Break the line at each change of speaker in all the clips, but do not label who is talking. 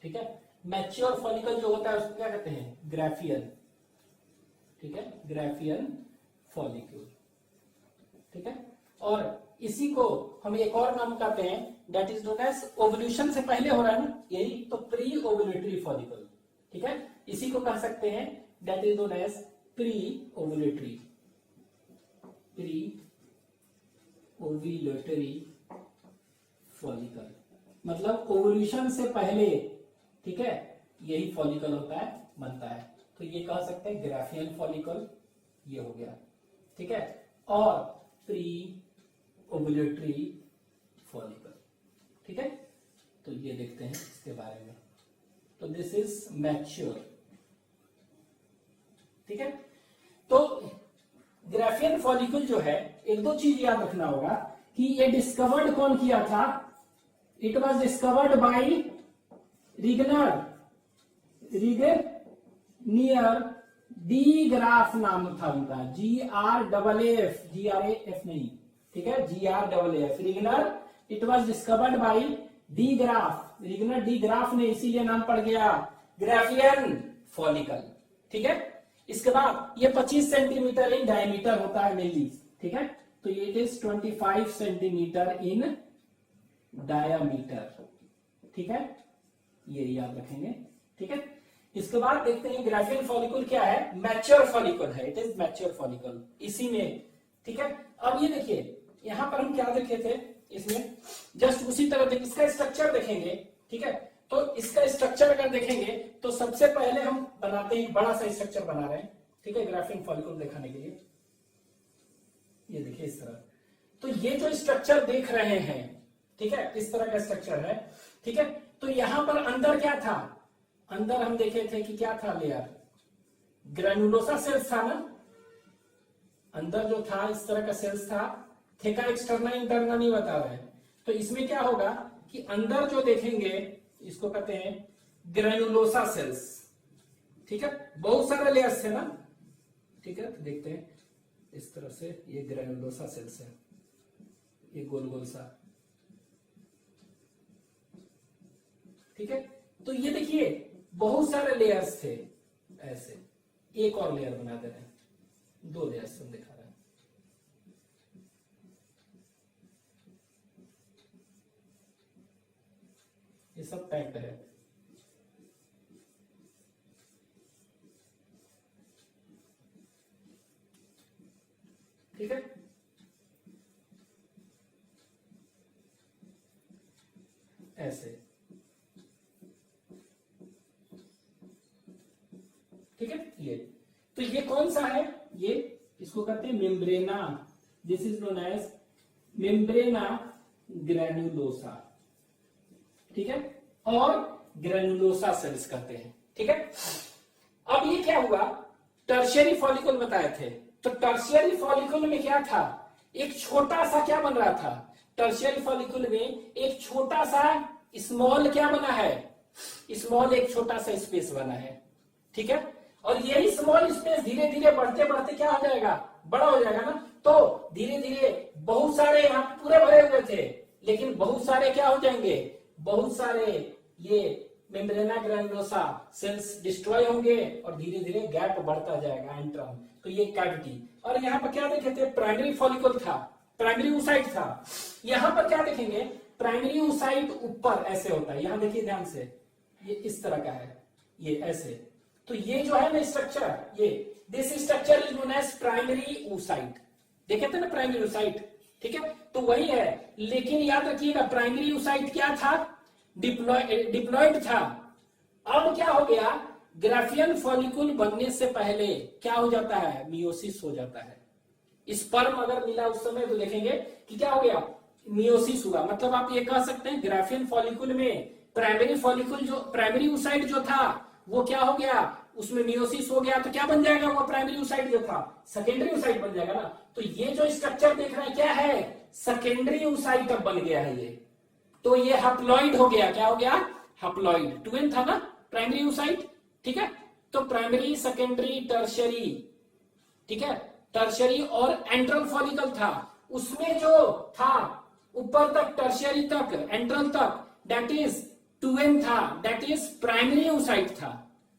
ठीक है। Mature follicle जो होता है उसको क्या कहते हैं, ग्राफियन, ठीक है, ग्राफियन फॉलिक्यूल, ठीक है। और इसी को हम एक और नाम कहते हैं, that is known as, ovulation से पहले हो रहा है ना यही, तो प्री ओवुलेटरी फॉलिकल, ठीक है। इसी को कह सकते हैं that is known as pre ovulatory, pre ovulatory follicle, मतलब ओवल्यूशन से पहले, ठीक है, यही फॉलिकल होता है, बनता है। तो ये कह सकते हैं ग्राफियन फॉलिकल, ये हो गया, ठीक है। और प्री ओवुलेटरी फॉलिकल, ठीक है। तो ये देखते हैं इसके बारे में। तो दिस इज मैच्योर, ठीक है। तो ग्राफियन फॉलिकल जो है, एक दो चीज याद रखना होगा कि ये डिस्कवर्ड कौन किया था, it was discovered by Reinier, Reinier de Graaf नाम था उनका, GRAF, GRAF नहीं, ठीक है, GRAF, Reinier. It was discovered by de Graaf, Reinier de Graaf ने, इसीलिए नाम पड़ गया ग्राफियन फॉलिकल, ठीक है। इसके बाद ये 25 सेंटीमीटर इन डायमीटर होता है मेनली, ठीक है। तो ये it is 25 centimetre in diameter, ठीक है, ये याद रखेंगे, ठीक है। इसके बाद देखते हैं ग्राफियन फॉलिकल क्या है, मैच्योर फॉलिकल है, इट इज मैच्योर फॉलिकल इसी में, ठीक है। अब ये देखिए यहां पर हम क्या देखे थे, इसमें जस्ट उसी तरह देखिए, इसका स्ट्रक्चर देखेंगे, ठीक है। तो इसका स्ट्रक्चर अगर देखेंगे तो सबसे पहले हम बनाते हैं, बड़ा सा स्ट्रक्चर बना रहे हैं, ठीक है, ग्राफियन फॉलिकल दिखाने के लिए। ये देखिए इस तरह, तो ये जो स्ट्रक्चर देख रहे हैं, ठीक है, इस तरह का स्ट्रक्चर है, ठीक है। तो यहां पर अंदर क्या था, अंदर हम देखे थे कि क्या था लेयर, ग्रेनुलोसा सेल्स था ना, अंदर जो था इस तरह का सेल्स था, थेका एक्सटर्ना इंटरना नहीं बता रहे हैं। तो इसमें क्या होगा कि अंदर जो देखेंगे इसको कहते हैं ग्रेनुलोसा सेल्स, ठीक है, बहुत सारे लेयर्स थे ना, ठीक है। तो देखते हैं इस तरह से, ये ग्रेनुलोसा सेल्स है, ये गोल गोल सा, ठीक है। तो ये देखिए बहुत सारे लेयर्स थे ऐसे, एक और लेयर बना दे रहे हैं, 2 लेयर्स हम दिखा रहे हैं, ये सब पैक्ड है, ठीक है। ऐसे, ठीक है। ये तो ये कौन सा है, ये इसको कहते हैं membrana, this is known as membrana granulosa, ठीक है, और ग्रेनुलोसा सेल्स कहते हैं, ठीक है। अब ये क्या हुआ, टर्शियरी फॉलिकल बताए थे, तो टर्शियरी फॉलिकल में क्या था, एक छोटा सा क्या बन रहा था, टर्शियरी फॉलिकल में एक छोटा सा स्मॉल क्या बना है, स्मॉल एक छोटा सा स्पेस बना है, ठीक है। और यही स्मॉल स्पेस धीरे धीरे बढ़ते बढ़ते क्या हो जाएगा, बड़ा हो जाएगा ना। तो धीरे धीरे बहुत सारे यहाँ पूरे भरे हुए थे, लेकिन बहुत सारे क्या हो जाएंगे, बहुत सारे ये मेम्ब्रेना ग्रैनुलोसा सेल्स डिस्ट्रॉय होंगे और धीरे धीरे गैप बढ़ता जाएगा एंट्रम, तो ये कैविटी। और यहाँ पर क्या देखे थे, प्राइमरी फॉलिकल था, प्राइमरी ऊसाइट था। यहाँ पर क्या देखेंगे, प्राइमरी ऊसाइट ऊपर ऐसे होता है, यहाँ देखिए ध्यान से, ये इस तरह का है, ये ऐसे। तो ये जो है ना स्ट्रक्चर, ये this structure is known as primary oocyte, देखे थे ना प्राइमरी ऊसाइट, ठीक है। तो वही है, लेकिन याद रखिएगा प्राइमरी ऊसाइट क्या था, डिप्लॉइड था। अब क्या हो गया, ग्राफियन फॉलिकल बनने से पहले क्या हो जाता है, मियोसिस हो जाता है। स्पर्म अगर मिला उस समय तो देखेंगे कि क्या हो गया, मियोसिस हुआ। मतलब आप ये कह सकते हैं ग्राफियन फॉलिकल में प्राइमरी फॉलिकल जो प्राइमरी ऊसाइट जो था वो क्या हो गया, उसमें मियोसिस हो गया, तो क्या बन जाएगा वो प्राइमरी ऊसाइट जो था सेकेंडरी ऊसाइट बन जाएगा ना। तो ये जो स्ट्रक्चर देख रहे हैं क्या है, सेकेंडरी ऊसाइट अब बन गया है ये। तो ये हैप्लॉइड हो गया, क्या हो गया, हैप्लॉइड। ट्विन था ना प्राइमरी ऊसाइट, ठीक है। तो प्राइमरी, सेकेंडरी, टर्शियरी, ठीक है, टर्शियरी और एंट्रल फॉलिकल था, उसमें जो था ऊपर तक टर्शियरी तक एंट्रल तक, दैट इज 2n था, दैट इज प्राइमरी oocyte था।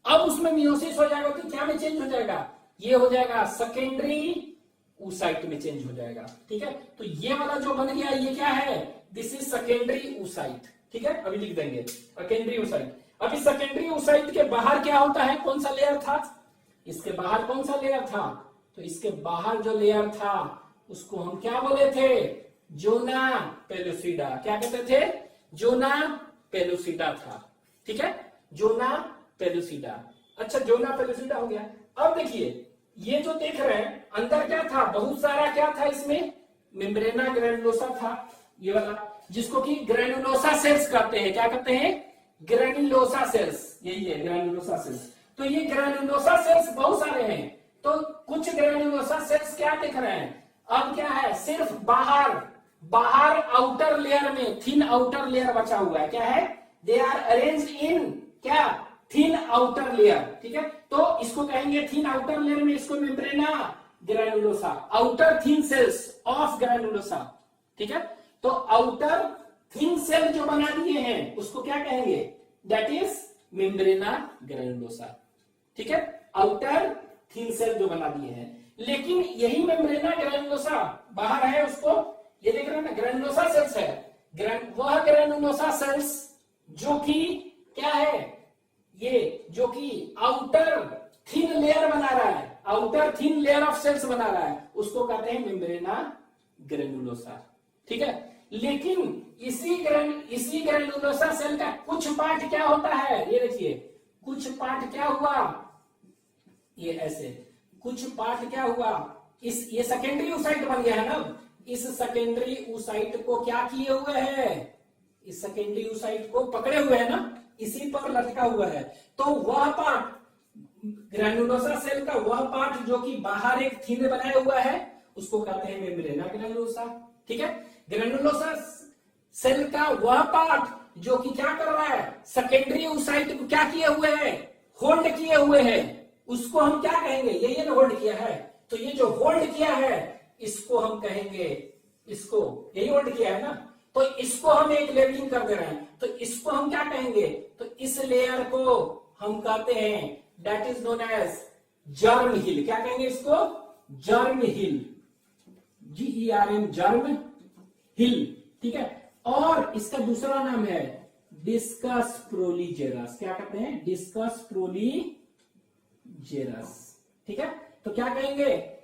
अब उसमें मियोसिस हो जाएगा तो क्या में चेंज हो जाएगा, ये हो जाएगा सेकेंडरी oocyte में चेंज हो जाएगा। ठीक है, तो ये वाला जो बन गया ये क्या है, दिस इज सेकेंडरी oocyte। ठीक है, अभी लिख देंगे सेकेंडरी oocyte। अभी सेकेंडरी oocyte के बाहर क्या होता है, कौन सा लेयर था, इसके बाहर कौन सा लेयर था, तो इसके बाहर जो लेयर था उसको हम क्या बोले थे, जोना पेलुसिडा। क्या कहते थे, जोना पेलुसिडा था। ठीक है, जोना पेलुसिडा। अच्छा, जोना पेलुसिडा हो गया। अब देखिए ये जो देख रहे हैं अंदर क्या था, बहुत सारा क्या था इसमें, मेम्ब्रेना ग्रैनुलोसा था, ये वाला, जिसको कि ग्रैनुलोसा सेल्स कहते हैं। क्या कहते हैं, ग्रैनुलोसा सेल्स, यही है ग्रैनुलोसा सेल्स। तो ये ग्रैनुलोसा सेल्स बहुत सारे हैं, तो कुछ ग्रैनुलोसा सेल्स क्या दिख रहे हैं, अब क्या है, सिर्फ बाहर आउटर लेयर में थिन आउटर लेयर बचा हुआ है। क्या है, दे आर अरेंज्ड इन क्या, थिन आउटर लेयर। ठीक है, तो इसको कहेंगे थिन आउटर लेयर में, इसको membrana granulosa, outer thin cells of granulosa. ठीक है, तो आउटर थिन सेल जो बना दिए हैं उसको क्या कहेंगे, दैट इज मेम्ब्रेना ग्रैनुलोसा। ठीक है, आउटर थिन सेल जो बना दिए हैं। लेकिन यही मेम्ब्रेना ग्रैनुलोसा बाहर है, उसको ये देख रहे हैं ना, ग्रैनुलोसा सेल्स है, वह ग्रैनुलोसा सेल्स जो कि क्या है, ये जो कि आउटर थिन लेयर बना रहा है, outer thin layer of cells बना रहा है, उसको कहते हैं मेम्ब्रेना ग्रैनुलोसा। ठीक है, लेकिन इसी ग्रैनुलोसा सेल का कुछ पार्ट क्या होता है, ये देखिए कुछ पार्ट क्या हुआ, ये ऐसे कुछ पार्ट क्या हुआ, ये सेकेंडरी oocyte बन गया है ना, इस सेकेंडरी oocyte को क्या किए हुए हैं, इस सेकेंडरी oocyte को पकड़े हुए है ना, इसी पर लटका हुआ है। तो वह पार्ट ग्रैनुलोसा सेल का वह पार्ट जो कि बाहर एक थिन बनाया हुआ है उसको कहते हैं मेम्ब्रेना ग्रैनुलोसा। ठीक है, ग्रैनुलोसा सेल का वह पार्ट जो कि क्या कर रहा है, सेकेंडरी oocyte को क्या किए हुए है, होल्ड किए हुए है, उसको हम क्या कहेंगे, ये ना होल्ड किया है, तो ये जो होल्ड किया है इसको हम कहेंगे, इसको यही होल्ड किया है ना, तो इसको हम एक लेबलिंग कर दे रहे हैं, तो इसको हम क्या कहेंगे, तो इस लेयर को हम कहते हैं that is known as germ hill. क्या कहेंगे इसको, germ hill, GERM, germ hill. ठीक है, और इसका दूसरा नाम है डिस्कस प्रोलीजेरस। क्या कहते हैं, डिस्कस प्रोलीजेरस। ठीक है, तो क्या कहेंगे,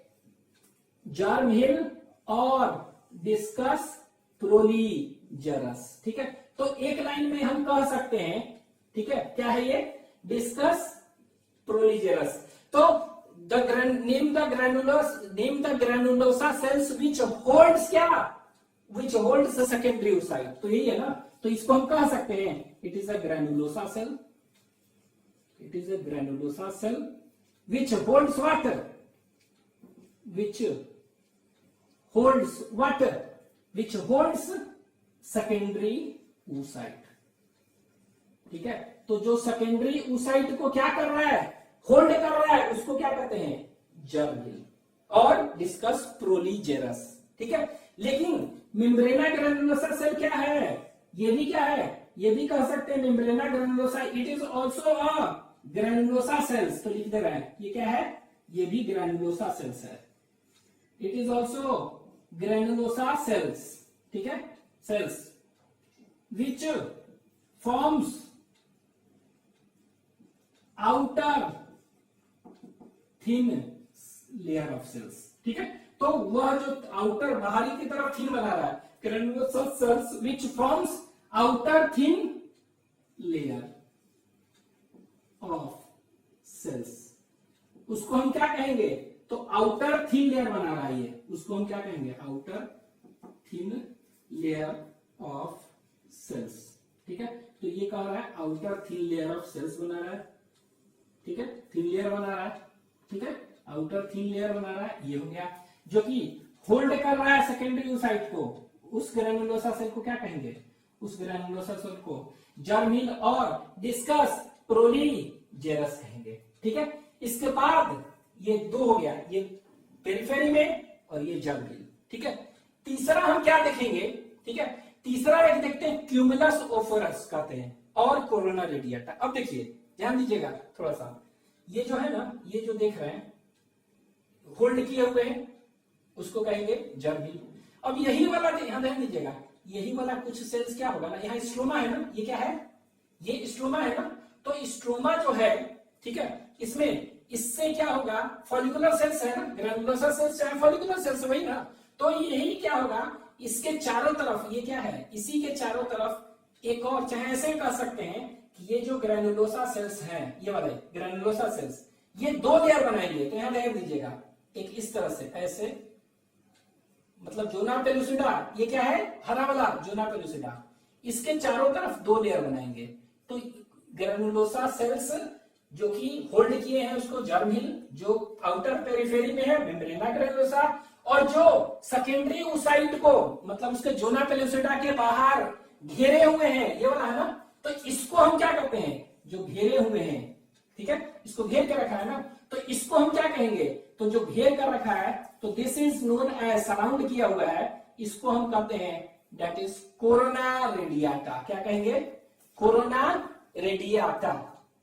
जर्म हिल और डिस्कस प्रोलीजेरस। ठीक है, तो एक लाइन में हम कह सकते हैं, ठीक है, क्या है ये, डिस्कस प्रोलीजेरस। तो name the granulosa cells which holds क्या, which holds the secondary oocyte। तो यही है ना, तो इसको हम कह सकते हैं it is a granulosa cell, it is a granulosa cell which holds what, which holds what, which holds secondary oocyte। ठीक है, तो जो सेकेंडरी oocyte को क्या कर रहा है, होल्ड कर रहा है, उसको क्या कहते हैं, जर्म हिल और डिस्कस प्रोलीजेरस। ठीक है, लेकिन मेम्ब्रेना ग्रैनुलोसा सेल क्या है, ये भी क्या है, ये भी कह सकते हैं membrana granulosa, it is also a granulosa cells. तो लिख दे रहा है, ये क्या है, ये भी ग्रैनुलोसा सेल्स है, it is also granulosa cells. ठीक है, cells which forms outer thin layer of cells. ठीक है, तो वह जो आउटर बाहरी की तरफ थिन बना रहा है, granulosa cells which forms outer thin layer of cells, उसको हम क्या कहेंगे, तो आउटर थिन लेयर बना रहा है ये, उसको हम क्या कहेंगे, outer thin layer of cells. ठीक है, तो ये कह रहा है outer thin layer of cells बना रहा है। ठीक है, थिन लेयर बना रहा है। ठीक है, आउटर थिन लेयर बना रहा है, ये हो गया, जो कि होल्ड कर रहा है सेकेंडरी oocyte को, उस ग्रैनुलोसा सेल को क्या कहेंगे, उस ग्रैनुलोसा सेल को जर्म हिल और डिस्कस प्रोलीजेरस कहेंगे। ठीक है, इसके बाद ये दो हो गया, ये पेरिफेरी में और ये जर्म हिल। ठीक है, तीसरा हम क्या देखेंगे, ठीक है, तीसरा एक देखते हैं क्यूमुलस ओफोरस कहते हैं, और कोरोना रेडिएटा। अब देखिए ध्यान दीजिएगा थोड़ा सा, ये जो है ना, ये जो देख रहे हैं होल्ड किए हुए हैं उसको कहेंगे जर्मिल। अब यही वाला ध्यान दीजिएगा, यही वाला कुछ सेल्स क्या होगा ना, यहाँ स्ट्रोमा है ना, ये क्या है, ये स्ट्रोमा है ना, तो स्ट्रोमा जो है, ठीक है, इसमें इससे क्या होगा, फॉलिकुलर सेल्स है ना, ग्रैनुलोसा सेल्स चाहे फॉलिकुलर सेल्स वही ना, तो यही क्या होगा, इसके चारों तरफ ये क्या है, इसी के चारों तरफ एक और, चाहे ऐसे कह सकते हैं कि ये जो ग्रैनुलोसा सेल्स हैं, ये वाले ग्रैनुलोसा सेल्स, ये दो लेयर बनाएंगे। तो यहां ध्यान दीजिएगा, एक इस तरह से ऐसे, मतलब जोना पेलुसिडा, ये क्या है, हरा वाला जोना पेलुसिडा, इसके चारों तरफ दो लेयर बनाएंगे। तो ग्रैनुलोसा सेल्स जो कि होल्ड किए हैं उसको जर्म हिल, जो आउटर पेरिफेरी में है मेम्ब्रेना ग्रैनुलोसा, और जो सेकेंडरी ऊसाइट को, मतलब उसके जोना पेलुसिडा के बाहर घेरे हुए हैं, ये वाला है ना, तो इसको हम क्या करते हैं, जो घेरे हुए हैं, ठीक है, इसको घेर के रखा है ना, तो इसको हम क्या कहेंगे, तो जो घेर कर रखा है, तो this is known as, surround किया हुआ है, इसको हम कहते हैं दैट इज कोरोना रेडिएटा। क्या कहेंगे, कोरोना रेडिएटा,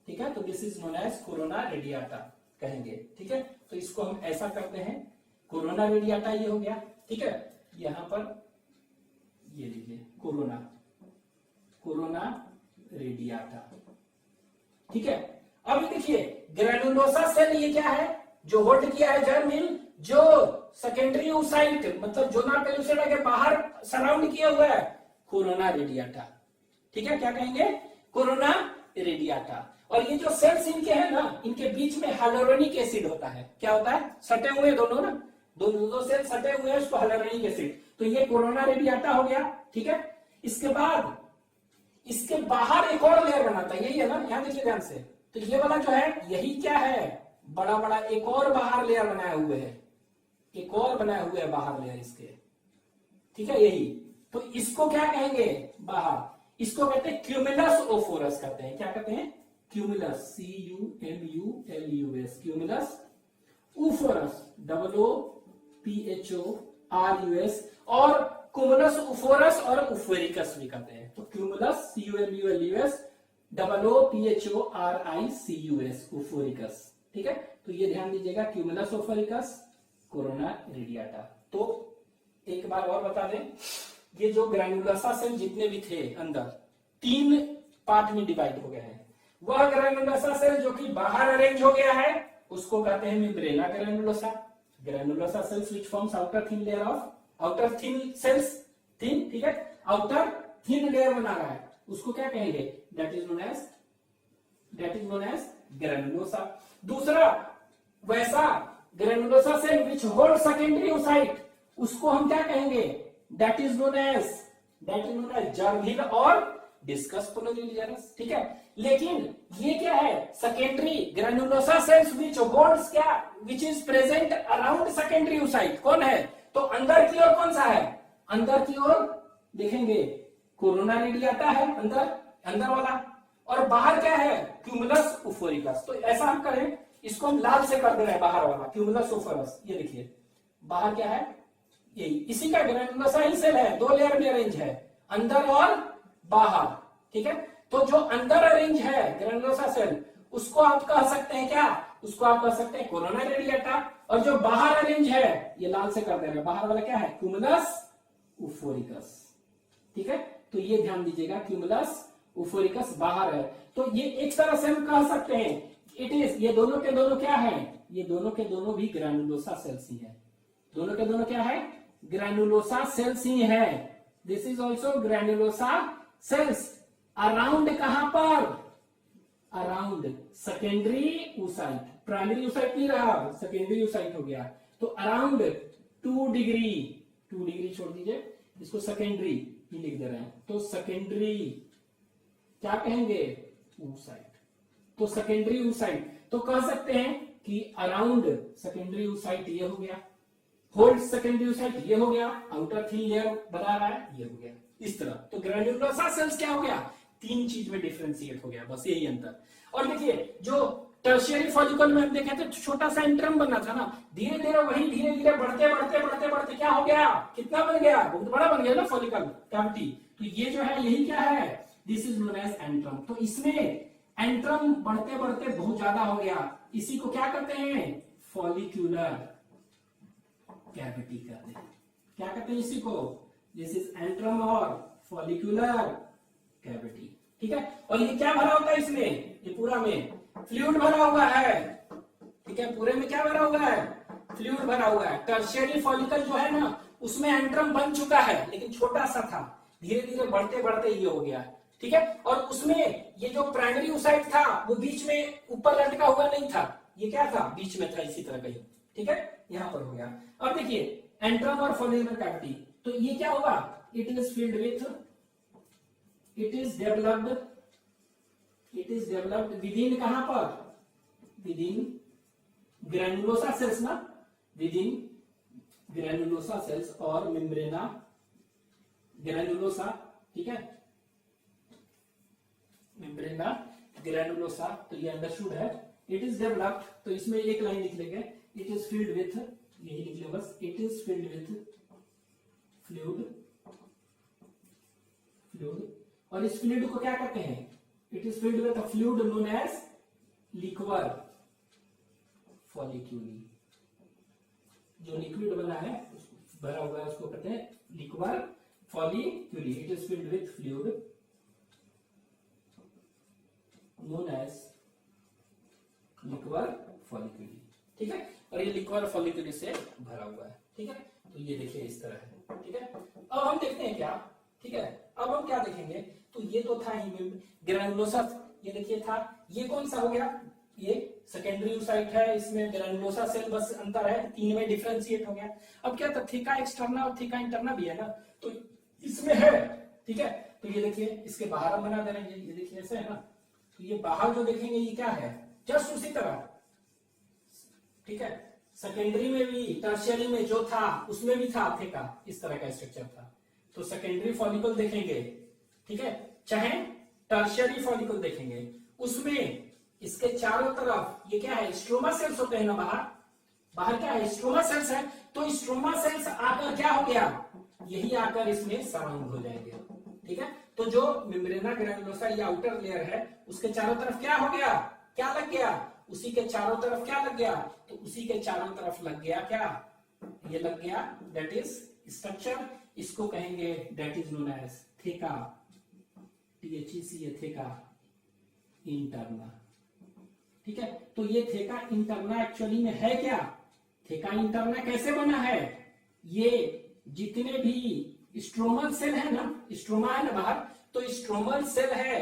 ठीक है, तो this is known as corona radiata कहेंगे, ठीक है। तो इसको हम ऐसा करते हैं, कोरोना रेडिएटा ये हो गया, ठीक है, यहां पर ये लीजिए कोरोना, कोरोना रेडिएटा, ठीक है। अब देखिए ग्रैनुलोसा सेल ये क्या है, जो होल्ड किया है जर्म हिल, जो सेकेंडरी ऊसाइट मतलब जोना पेलुसिडा के बाहर सराउंड किया हुआ है, कोरोना रेडिएटा, ठीक है, क्या कहेंगे, कोरोना रेडिएटा। और ये जो सेल्स इनके हैं ना, इनके बीच में हाइलोरोनिक एसिड होता है, क्या होता है, सटे हुए दोनों ना, दो सेल सटे हुए हैं, उसको हाइलोरोनिक एसिड, तो ये कोरोना रेडिएटा हो गया, ठीक है। इसके बाद इसके बाहर एक और लेयर बनाता है, यही है ना, यहां देखिए ध्यान से, तो ये वाला जो है यही क्या है, बड़ा बड़ा एक और बाहर लेयर बनाए हुए है, एक और बनाए हुए है बाहर लेयर इसके, ठीक है, यही, तो इसको क्या कहेंगे, बाहर, इसको कहते हैं क्यूमुलस ओफोरस कहते हैं, क्या कहते हैं, क्यूमुलस, CUMULUS, क्यूमुलस ओफोरस, OOPHORUS, और कुमुलस ओफोरस और ओफोरिकस भी कहते हैं, तो क्यूमुलस CUMULUS, OOPHORICUS, ओफोरिकस, ठीक है। तो ये ध्यान दीजिएगा, क्यूमुलस ओफोरिकस, कोरोना रेडिएटा। तो एक बार और बता दें, ये जो ग्रैनुलोसा सेल जितने भी थे अंदर, तीन पार्ट में डिवाइड हो गए हैं। वह ग्रैनुलोसा सेल जो कि बाहर अरेंज हो गया है उसको कहते हैं membrana granulosa, granulosa cells which forms outer thin layer of, outer thin cells, thin, ठीक है, आउटर थिन लेयर बना रहा है, उसको क्या कहेंगे, that is known as granulosa. दूसरा वैसा granulosa cell which hold secondary oocyte, उसको हम क्या कहेंगे, that is known as germ hill और डिस्कस पोलोरिलियरस, ठीक है। लेकिन ये क्या है, secondary granulosa cells which holds क्या, which is present around secondary oocyte, कौन है, तो अंदर की ओर कौन सा है, अंदर की ओर देखेंगे कोरोना रेडिएटा है, अंदर वाला, और बाहर क्या है, क्यूमुलस ओफोरिकस। तो ऐसा हम करें, इसको हम लाल से कर दे रहे हैं, बाहर वाला क्यूमुलस ओफोरस, ये देखिए बाहर क्या है, यही इसी का ग्रैनुलोसा ही सेल है, दो लेयर में अरेंज है, अंदर और बाहर, ठीक है। तो जो अंदर अरेंज है ग्रैनुलोसा सेल, उसको आप कह सकते हैं क्या, उसको आप कह सकते हैं कोरोना रेडिएटा, और जो बाहर अरेंज है, ये लाल से कर दे रहे हैं, बाहर वाला क्या है, क्यूमुलस ओफोरिकस, ठीक है। तो ये ध्यान दीजिएगा, क्यूमुलस ओफोरिकस बाहर है, तो ये एक तरह से हम कह सकते हैं इट इज, ये दोनों के दोनों क्या है, ये दोनों के दोनों भी ग्रैनुलोसा सेल्स ही है, दोनों के दोनों क्या है, ग्रैनुलोसा सेल्स ही है। This is also granulosa sales, around कहां पर, around secondary oocyte, primary oocyte नहीं रहा, सेकेंडरी ओसाइट हो गया, तो अराउंड 2 डिग्री छोड़ दीजिए, इसको सेकेंडरी ही लिख दे रहे हैं, तो सेकेंडरी क्या कहेंगे, ओसाइट, तो सेकेंडरी ओसाइट, तो कह सकते हैं कि अराउंड सेकेंडरी ओसाइट ये हो गया, होल्ड सेकेंडरी ओसाइट ये हो गया, आउटर थिन लेयर बना रहा है ये हो गया, इस तरह। तो ग्रैनुलोसा सेल्स क्या हो गया, तीन चीज में डिफरेंशिएट हो गया, बस यही अंतर। और देखिए जो टर्शियरी फॉलिकल में हम देखे थे, छोटा सा इंट्रम बना था ना, धीरे धीरे वही धीरे धीरे बढ़ते क्या हो गया, कितना बन गया, बहुत बड़ा बन गया ना फॉलिकल कैविटी। तो ये जो है यही क्या है, this is known as antrum. तो इसमें एंट्रम बढ़ते बढ़ते बहुत ज्यादा हो गया, इसी को क्या कहते हैं, फॉलिक्यूलर कैविटी कहते हैं। क्या कहते हैं इसी को, दिस इज एंट्रम और फॉलिक्यूलर कैविटी। ठीक है, और ये क्या भरा होता है इसमें, ये पूरा में फ्लूइड भरा हुआ है। ठीक है, पूरे में क्या भरा हुआ है, फ्लूइड भरा हुआ है। टर्शियरी फॉलिकल जो है ना उसमें एंट्रम बन चुका है, लेकिन छोटा सा था, धीरे धीरे बढ़ते बढ़ते ये हो गया। ठीक है, और उसमें ये जो प्राइमरी ओसाइट था वो बीच में ऊपर लटका हुआ नहीं था, ये क्या था, बीच में था इसी तरह का ही। ठीक है, यहां पर हो गया। अब देखिए एंट्रम और फॉलिकुलर कैविटी, तो ये क्या होगा, it is filled with, it is developed with in, कहां पर, विद इन ग्रैनुलोसा सेल्स ना, विद इन ग्रैनुलोसा सेल्स और मेम्ब्रेना ग्रैनुलोसा। ठीक है, मेम्ब्रेना ग्रैनुलोसा, तो ये अंडरस्टूड है। इट इज डेवलप्ड, तो इसमें एक लाइन लिख लेंगे, इट इज फिल्ड विथ, यही लिख ले बस, it is filled with fluid, और इस फ्लूइड को क्या कहते हैं, it is filled with a fluid known as liquor folliculi. जो लिक्विड बना है भरा हुआ है उसको कहते हैं liquor folliculi. It is filled with fluid known as liquor folliculi. ठीक है, और ये लिक्वर फॉलिक्यूली से भरा हुआ है। ठीक है, तो ये देखिए इस तरह है। ठीक है, अब हम देखते हैं क्या, ठीक है, अब हम क्या देखेंगे, तो ये तो था ही ग्रैनुलोसा, ये देखिए था, ये कौन सा हो गया, ये सेकेंडरी ओसाइट है, इसमें ग्रैनुलोसा सेल बस अंतर है, तीन में डिफरेंशिएट हो गया। अब क्या था, थीका एक्सटर्ना और थीका इंटरना भी है ना, तो इसमें है। ठीक है, तो ये देखिए इसके बाहर हम बना दे रहे हैं, ये देखिए ऐसे है ना, तो ये बाहर जो देखेंगे ये क्या है, जस्ट उसी तरह। ठीक है, सेकेंडरी में भी टर्शियरी में जो था उसमें भी था थीका, इस तरह का स्ट्रक्चर था। तो सेकेंडरी फॉलिकल देखेंगे, ठीक है, चाहे टर्शियरी फॉलिकल देखेंगे, उसमें इसके चारों तरफ ये क्या है, स्ट्रोमा सेल्स होते हैं ना, बाहर क्या है, स्ट्रोमा सेल्स है। तो स्ट्रोमा सेल्स आकर क्या हो गया, यही आकर इसमें सराउंड हो जाएंगे। ठीक है, तो जो मेम्ब्रेना ग्रैनुलोसा या आउटर लेयर है उसके चारों तरफ क्या हो गया, क्या लग गया, उसी के चारों तरफ क्या लग गया, तो उसी के चारों तरफ लग गया क्या, ये लग गया, दैट इज स्ट्रक्चर। इसको कहेंगे that is known as theca, theca interna. ठीक है, तो ये थीका इंटरना एक्चुअली में है क्या, थीका इंटरना कैसे बना है, ये जितने भी स्ट्रोमल सेल है ना, स्ट्रोमा है ना बाहर, तो स्ट्रोमल सेल है,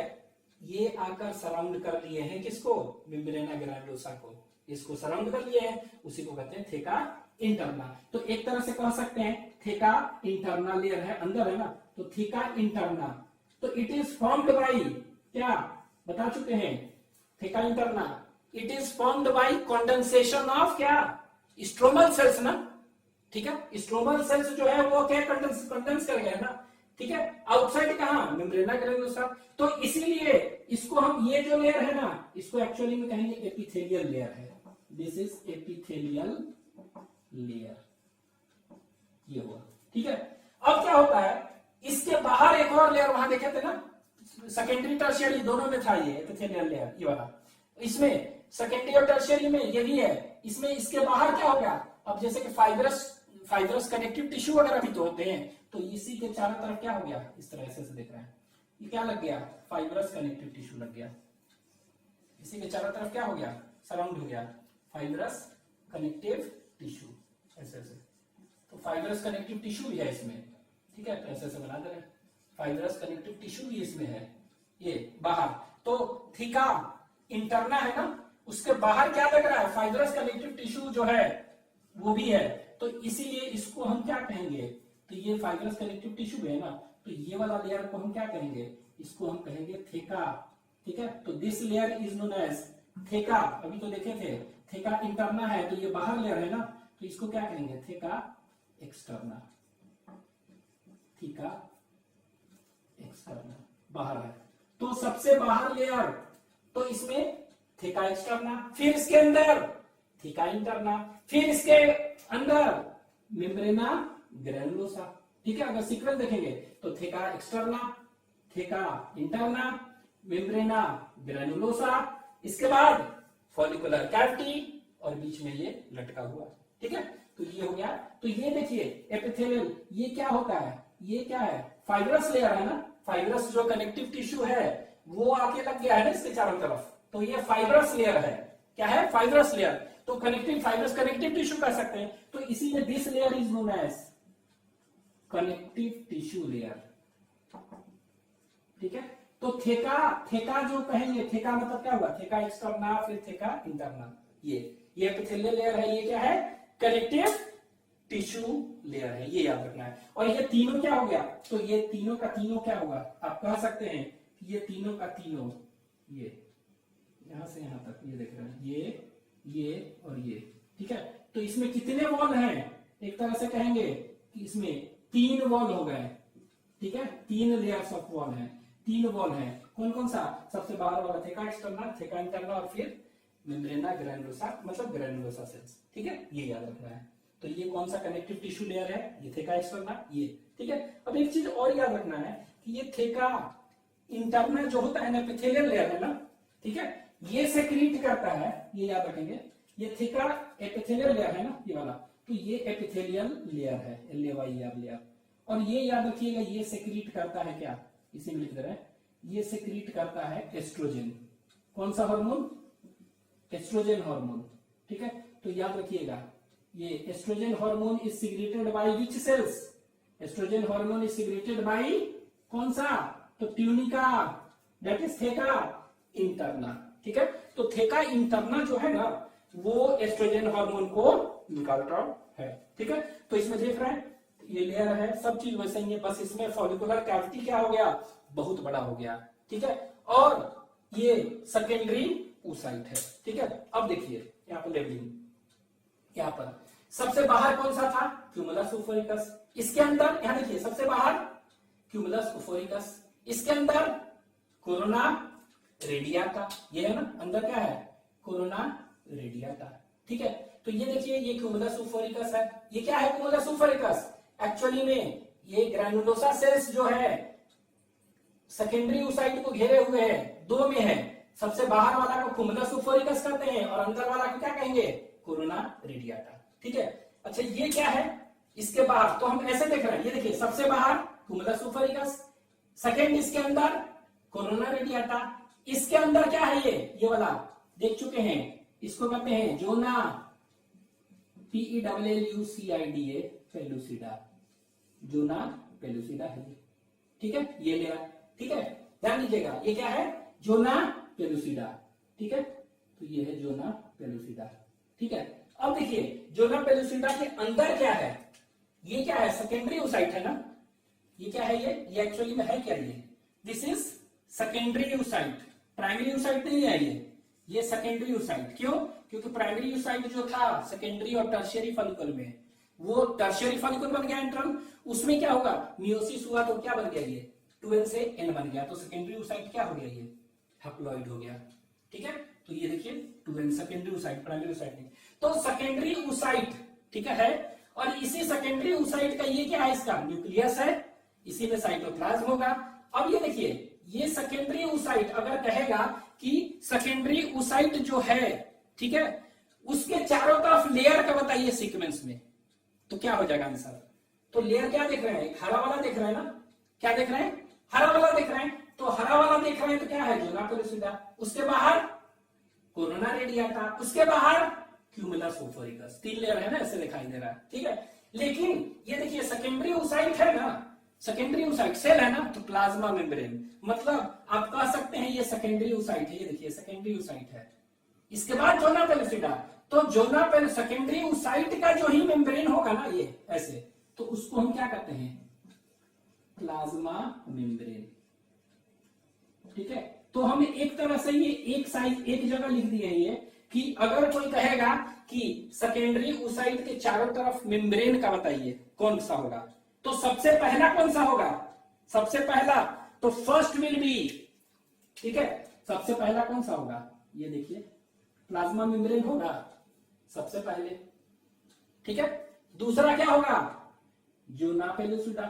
ये आकर सराउंड कर लिए हैं किसको, मेम्ब्रेना ग्रैनुलोसा को, इसको सराउंड कर लिए हैं, उसी को कहते हैं थीका इंटरना। तो एक तरह से कह सकते हैं थीका इंटरना लेयर है, अंदर है ना, तो थीका इंटरना, तो इट इज फॉर्म्ड बाई, क्या बता चुके हैं, theca interna it is formed by condensation of क्या, स्ट्रोमल सेल्स ना। ठीक है, स्ट्रोमल सेल्स जो है वो क्या कंडेंस कर गए ना। ठीक है, आउटसाइड कहां, मेम्ब्रेना ग्रैनुलोसा। तो इसीलिए इसको हम, ये जो लेयर है ना, इसको एक्चुअली में कहेंगे एपिथेलियल लेयर है, दिस इज एपिथेलियल लेयर, ये हुआ। ठीक है, अब क्या होता है, इसके बाहर एक और लेयर वहां देखे थे ना, सेकेंडरी टर्शियरी दोनों में था ये एपिथेलियल लेयर, ये वाला, इसमें सेकेंडरी और टर्शियरी में ये भी है, इसमें इसके बाहर क्या हो गया, अब जैसे कि फाइब्रस कनेक्टिव टिश्यू वगैरह भी तो होते हैं, तो इसी के चारों तरफ क्या हो गया, इस तरह से देख रहे हैं, ये क्या लग गया, फाइब्रस कनेक्टिव टिश्यू लग गया, इसी के चारों तरफ क्या हो गया, सराउंड हो गया, फाइब्रस कनेक्टिव टिश्यू, ऐसे ऐसे। तो फाइब्रस कनेक्टिव टिश्यू भी है इसमें। ठीक है, तो ऐसे ऐसे बना दे रहे, फाइब्रस कनेक्टिव टिश्यू भी इसमें है, ये बाहर। तो थीका इंटरना है ना, उसके बाहर क्या लग रहा है, फाइब्रस कनेक्टिव टिश्यू जो है वो भी है, तो इसीलिए इसको हम क्या कहेंगे, तो ये फाइब्रस कनेक्टिव टिश्यू है ना, तो ये वाला लेयर को हम क्या कहेंगे, इसको हम कहेंगे थीका। ठीक है, तो this layer is known as theca, अभी तो देखे थे, थीका इंटरना है, तो ये बाहर लेयर है ना, तो इसको क्या कहेंगे, थीका एक्सटर्ना, थीका एक्सटर्ना बाहर है। तो सबसे बाहर लेयर, तो इसमें थीका एक्सटर्ना, फिर इसके अंदर थीका इंटरना, फिर इसके अंदर मेम्ब्रेना ग्रैनुलोसा। ठीक है, अगर सीक्वेंस देखेंगे तो थीका एक्सटर्ना, थेका इंटरना, मेम्ब्रेना ग्रैनुलोसा, इसके बाद फॉलिकुलर कैविटी और बीच में ये लटका हुआ। ठीक है, तो ये हो गया। तो ये देखिए एपिथेलियल, ये क्या होता है, ये क्या है, फाइब्रस लेयर है ना, फाइब्रस जो कनेक्टिव टिश्यू है वो आके लग गया है ना इसके चारों तरफ, तो ये फाइब्रस लेयर है। क्या है, फाइब्रस लेयर। तो कनेक्टिव फाइब्रस कनेक्टिव टिश्यू कह सकते हैं, तो इसीलिए this layer is known as connective tissue layer. ठीक है, तो थेका, थेका जो कहेंगे, थेका मतलब क्या हुआ, थेका एक्सटर्ना फिर थेका इंटरना, ये एपिथेलियल लेयर है, ये क्या है, कनेक्टिव टिश्यू लेयर है, ये याद रखना है। और ये तीनों क्या हो गया, तो ये तीनों का तीनों क्या हुआ, आप कह सकते हैं कि ये तीनों का तीनों, ये यहां से यहां तक, ये देख रहे हैं, ये और ये। ठीक है, तो इसमें कितने वॉल हैं, एक तरह से कहेंगे कि इसमें 3 वॉल हो गए। ठीक है, 3 लेयर्स ऑफ वॉल हैं, 3 वॉल हैं। कौन कौन सा, सबसे बाहर वाला थेका एक्सटर्ना, थेका इंटरना और फिर मेम्ब्रेना ग्रैनुलोसा, मतलब ग्रैनुलोसा सेल्स। ठीक है, ये याद रखना है। तो ये कौन सा कनेक्टिव टिश्यू लेयर है, ये थेका एक्सटर्ना, ये। ठीक है, अब एक चीज और याद रखना है कि ये थेका इंटरना जो होता है ना, एपिथेलियल लेयर है ना, ठीक है, ये सेक्रीट करता है, ये याद रखेंगे, ये थेका एपिथेलियल लेयर है ना, ये वाला, तो ये एपिथेलियल लेयर है, LAYER लेयर। और ये याद रखिएगा, ये सेक्रीट करता है क्या, इसी में लिख दे रहे हैं, ये सेक्रीट करता है एस्ट्रोजन। कौन सा हार्मोन, एस्ट्रोजन हार्मोन। ठीक है, तो याद रखिएगा, ये oestrogen hormone is secreted by which cells, oestrogen hormone is secreted by कौन सा, तो tunica, that is theca interna. ठीक है, तो थेका इंटरना जो है ना, वो एस्ट्रोजन हार्मोन को निकालता है। ठीक है, तो इसमें देख रहे हैं ये लेयर है, सब चीज वैसे ही है, बस इसमें फॉलिकुलर कैविटी क्या हो गया, बहुत बड़ा हो गया। ठीक है, और ये सेकेंडरी oocyte है। ठीक है, अब देखिए यहाँ पर लेबलिंग, यहाँ पर सबसे बाहर कौन सा था, क्यूमुलस ओफोरिकस, इसके अंदर यहाँ देखिए सबसे बाहर क्यूमुलस ओफोरिकस, इसके अंदर कोरोना रेडियाटा, ये है ना, अंदर क्या है, कोरोना रेडियाटा। ठीक है, तो ये देखिए ये क्यूमुलस ओफोरिकस है, ये क्या है, क्यूमुलस ओफोरिकस, एक्चुअली में ये ग्रैनुलोसा सेल्स जो है सेकेंडरी oocyte को घेरे हुए हैं, 2 में है, सबसे बाहर वाला को क्यूमुलस ओफोरिकस कहते हैं और अंदर वाला को क्या कहेंगे, कोरोना रेडियाटा। ठीक है, अच्छा ये क्या है, इसके बाहर, तो हम ऐसे देख रहे हैं, ये देखिए सबसे बाहर क्यूमुलस ओफोरिकस, सेकेंड इसके अंदर कोरोना रेडियाटा, इसके अंदर क्या है, ये वाला देख चुके हैं, इसको कहते हैं जोना, PELLUCIDA पेलुसिडा, जोना पेलुसिडा है। ठीक है, ये लेयर। ठीक है, ध्यान दीजिएगा, ये क्या है, जोना पेलुसिडा। ठीक है, तो ये है जोना पेलुसिडा। ठीक है, अब देखिए जोना पेलुसिडा के अंदर क्या है, ये क्या है, सेकेंडरी oocyte है ना, ये क्या है, ये एक्चुअली में है क्या, this is secondary oocyte, primary oocyte नहीं है ये सेकेंडरी oocyte। क्यों, क्योंकि प्राइमरी oocyte जो था सेकेंडरी और टर्शियरी फॉलिकल में, वो टर्शियरी फॉलिकल बन गया इंटर्न, उसमें क्या होगा, मियोसिस हुआ तो क्या बन गया, ये 2n से n बन गया, तो सेकेंडरी oocyte क्या हो गया, ये हैप्लॉइड हो गया। ठीक है, तो ये देखिए 2n secondary oocyte, primary oocyte नहीं, तो सेकेंडरी oocyte। ठीक है, और इसी सेकेंडरी oocyte का ये क्या है, इसका न्यूक्लियस है, इसी में साइटोप्लाज्म होगा। अब ये देखिए, ये सेकेंडरी oocyte अगर कहेगा कि सेकेंडरी oocyte जो है, ठीक है, उसके चारों तरफ लेयर का बताइए सीक्वेंस में, तो क्या हो जाएगा आंसर, तो लेयर क्या देख रहे हैं, हरा वाला देख रहे हैं ना, क्या देख रहे हैं, हरा वाला देख रहे हैं, तो हरा वाला देख रहे हैं तो क्या है, जोना पेलुसिडा, उसके बाहर कोरोना रेडियाटा, उसके बाहर क्यूमुलस ओफोरिकस, 3 लेयर है ना, ऐसे दिखाई दे रहा है। ठीक है, लेकिन ये देखिए सेकेंडरी oocyte है ना, सेकेंडरी oocyte सेल है ना, तो प्लाज्मा मेम्ब्रेन, मतलब आप कह सकते हैं ये सेकेंडरी oocyte है, ये देखिए सेकेंडरी oocyte है, इसके बाद जोना पेलुसिडा, तो जोना पेल सेकेंडरी oocyte का जो ही मेम्ब्रेन होगा ना, ये ऐसे, तो उसको हम क्या कहते हैं, प्लाज्मा मेम्ब्रेन। ठीक है, तो हम एक तरह से ये एक साइज एक जगह लिख दिए ये, कि अगर कोई कहेगा कि सेकेंडरी oocyte के चारों तरफ मेम्ब्रेन का बताइए कौन सा होगा, तो सबसे पहला कौन सा होगा, सबसे पहला तो फर्स्ट विल बी, ठीक है, सबसे पहला कौन सा होगा, ये देखिए प्लाज्मा मेम्ब्रेन होगा सबसे पहले। ठीक है, दूसरा क्या होगा, जोना पेलुसिडा।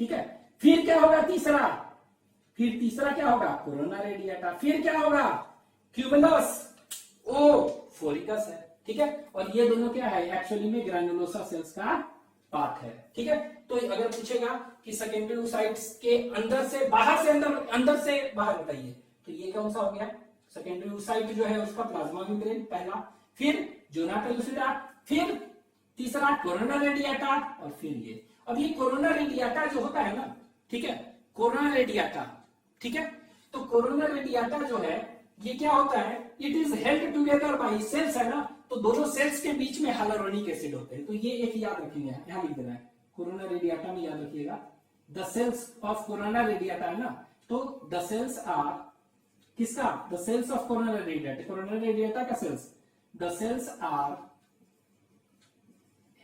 ठीक है, फिर क्या होगा तीसरा, फिर तीसरा क्या होगा, कोरोना रेडिएटा, फिर क्या होगा, क्यूमुलस ओफोरिकस है, ठीक है। और ये दोनों क्या है, एक्चुअली में ग्रैन्युलोसा सेल्स का पार्ट है, ठीक है। तो अगर पूछेगा कि सेकेंडरी oocytes के अंदर से बाहर से अंदर से बाहर बताइए, तो ये कौन सा हो गया, सेकेंडरी oocyte जो है उसका प्लाज्मा मेम्ब्रेन पहला, फिर ज़ोना पेलुसिडा, फिर तीसरा कोरोना रेडिएटा, और फिर ये। अब ये कोरोना रेडिएटा जो होता है ना, ठीक है, कोरोना रेडिएटा, ठीक है, तो कोरोना रेडिएटा जो है ये क्या होता है, it is held together by cells, है ना, तो दोनों सेल्स के बीच में हाइलुरोनिक एसिड होते हैं, तो ये एक याद रखेंगे, यहां लिख देना है, कोरोना रेडिएटा में याद रखिएगा, the cells of corona radiata है ना, तो द सेल्स आर किसका, the cells of corona radiata का cells, the cells are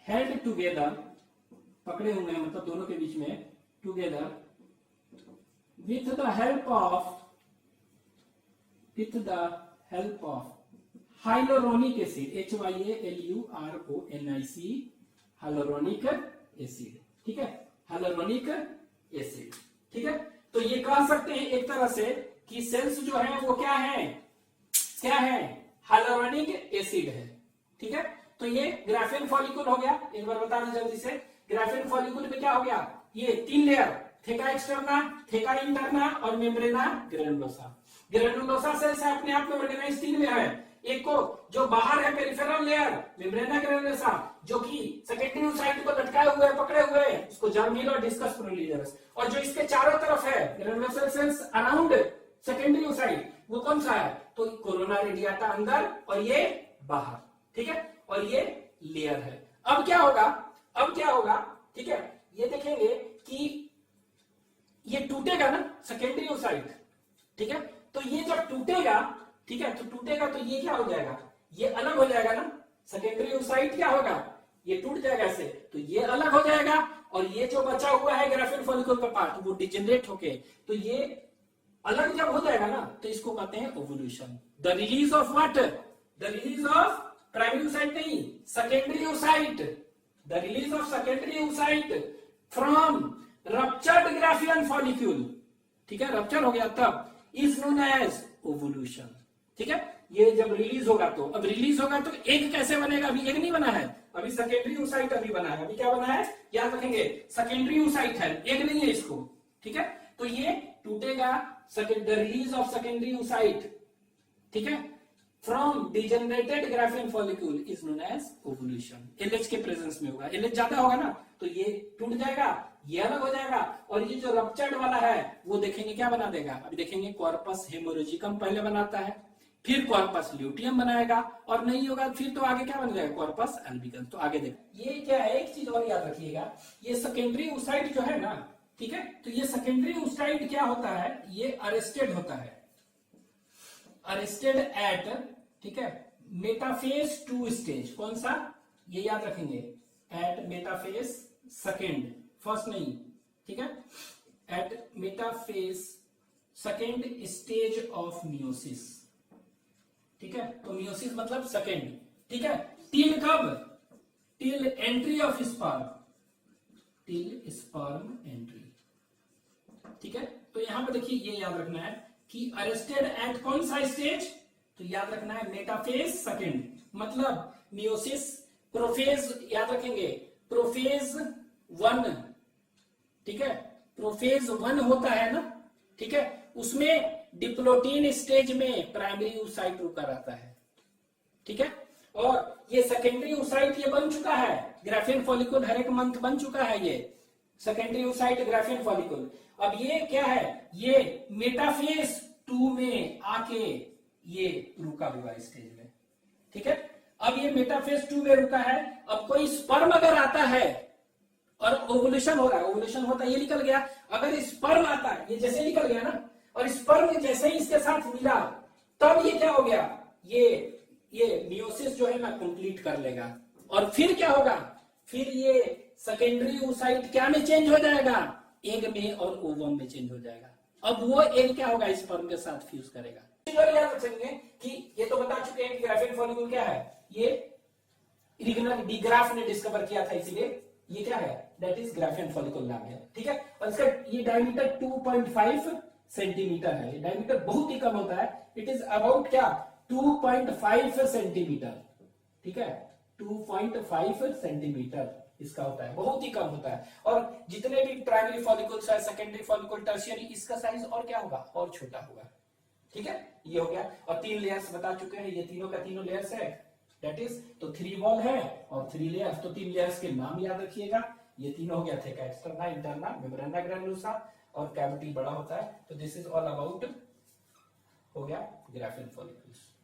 held together, पकड़े हुए हैं मतलब दोनों के बीच में, together with the help of hyaluronic acid, HYALURONIC, hyaluronic acid, ठीक है, hyaluronic acid, ठीक है। तो ये कह सकते हैं एक तरह से कि सेल्स जो है वो क्या है, हाइलुरोनिक एसिड है, ठीक है। तो ये ग्राफेन फॉलिकल हो गया, एक बार बता दें जल्दी से, ग्राफेन फॉलिकल में क्या हो गया, ये 3 लेयर, थेका एक्सटर्ना, थेका इंटरना और मेम्ब्रेना ग्रैनुलोसा। ग्रैनुलोसा सेल्स है अपने आप में ऑर्गेनाइज 3 में है, एक को जो बाहर है पेरिफेरल लेयर मेम्ब्रेना ग्रैनुलोसा, जो कि सेकेंडरी oocyte को लटकाए हुए पकड़े हुए उसको जर्मील और डिस्कस प्रोलीजरस, और जो इसके चारों तरफ है granulosa sales around secondary oocyte, वो कौन सा है, तो कोरोना रेडिएटा अंदर और ये बाहर, ठीक है, और ये लेयर है। अब क्या होगा, ठीक है, ये देखेंगे कि ये टूटेगा ना सेकेंडरी oocyte, ठीक है, तो ये जब टूटेगा, ठीक है, तो टूटेगा तो ये क्या हो जाएगा, ये अलग हो जाएगा ना, सेकेंडरी oocyte क्या होगा, ये टूट जाएगा ऐसे, तो ये अलग हो जाएगा, और ये जो बचा हुआ है ग्राफेन फॉलिकल का पार्ट वो डिजेनरेट होके, तो ये अलग जब हो जाएगा ना, तो इसको कहते हैं ovulation. The release of what, the release of primary oocyte नहीं, secondary oocyte, the release of secondary oocyte from ruptured Graafian follicle, ठीक है, रप्चर हो गया तब, इज नोन एज ओवुलेशन, ठीक है। ये जब रिलीज होगा तो, अब रिलीज होगा तो एक कैसे बनेगा, अभी एक नहीं बना है, अभी सेकेंडरी oocyte अभी बना है, अभी क्या बना है याद रखेंगे, सेकेंडरी oocyte है, एक नहीं है इसको, ठीक है, तो ये टूटेगा, the release of secondary oocyte, ठीक है, from degenerated Graafian follicle is known as ovulation. LH के प्रेजेंस में होगा, एलएच ज्यादा होगा ना, तो ये टूट जाएगा, ये अलग हो जाएगा, और ये जो रप्चर्ड वाला है वो देखेंगे क्या बना देगा, अभी देखेंगे कॉर्पस हेमोरेजिकम पहले बनाता है, फिर कॉर्पस ल्यूटियम बनाएगा, और नहीं होगा फिर तो आगे क्या बन जाएगा, कॉर्पस अल्बिकस। तो आगे देखो ये क्या है, एक चीज और याद रखिएगा, ये सेकेंडरी oocyte जो है ना, ठीक है, तो ये सेकेंडरी oocyte क्या होता है, ये अरेस्टेड होता है, अरेस्टेड एट, ठीक है, मेटाफेज 2 स्टेज, कौन सा, ये याद रखेंगे, एट मेटाफेज सेकेंड, फर्स्ट नहीं, ठीक है, at metaphase second stage of meiosis, ठीक है, तो मियोसिस मतलब सेकेंड, ठीक है, टिल कब, till entry of sperm, till sperm entry, ठीक है। तो यहां पर देखिए ये याद रखना है कि अरेस्टेड एट कौन सा स्टेज, तो याद रखना है मेटाफेज सेकेंड, मतलब मियोसिस प्रोफेज, याद रखेंगे प्रोफेज 1, ठीक है, प्रोफेज 1 होता है ना, ठीक है, उसमें डिप्लोटीन स्टेज में प्राइमरी oocyte रुका रहता है, ठीक है, और ये सेकेंडरी oocyte ये बन चुका है, ग्राफियन फॉलिकल हर एक मंथ बन चुका है, ये सेकेंडरी oocyte ग्राफियन फॉलिकल। अब ये क्या है, ये मेटाफेज 2 में आके ये रुका हुआ स्टेज में, ठीक है। अब ये मेटाफेज 2 में रुका है, अब कोई स्पर्म अगर आता है और ओवुलेशन हो रहा है, ओवुलेशन होता है, ये निकल गया, अगर स्पर्म आता है, ये जैसे निकल गया ना, और स्पर्म जैसे ही इसके साथ मिला, तब ये क्या हो गया, ये मियोसिस जो है ना कंप्लीट कर लेगा, और फिर क्या होगा, फिर ये सेकेंडरी oocyte क्या में चेंज हो जाएगा, एग में और ओवम में चेंज हो जाएगा। अब वो एग क्या होगा, स्पर्म के साथ फ्यूज करेगा। याद रखेंगे कि ये तो बता चुके हैं कि ग्राफियन फॉलिकल क्या है, ये इरिगनर डिग्राफ ने डिस्कवर किया था, इसलिए ये क्या है, दैट इज ग्राफियन फॉलिकल नाम है, ठीक है। और इसका ये डायमीटर 2.5 सेंटीमीटर है, ये डायमीटर बहुत ही कम होता है। इट इज अबाउट क्या 2.5 सेंटीमीटर, ठीक है 2.5 सेंटीमीटर इसका होता है, बहुत ही कम होता है। और जितने भी प्राइमरी फॉलिकल्स है, सेकेंडरी फॉलिकल, टर्शियरी, इसका साइज और क्या होगा, और छोटा होगा, ठीक है। ये हो गया। और 3 लेयर्स बता चुके हैं, ये तीनों का तीनों लेयर्स है, दैट इज तो 3 वॉल है और 3 लेयर्स। तो 3 लेयर्स के नाम याद रखिएगा, ये तीनों हो गया थे एक्सटर्नल, इंटरनल, मेम्ब्रेना ग्रैन्युलोसा, और कैविटी बड़ा होता है। तो दिस इज ऑल अबाउट हो गया ग्राफिन फॉलिकल्स।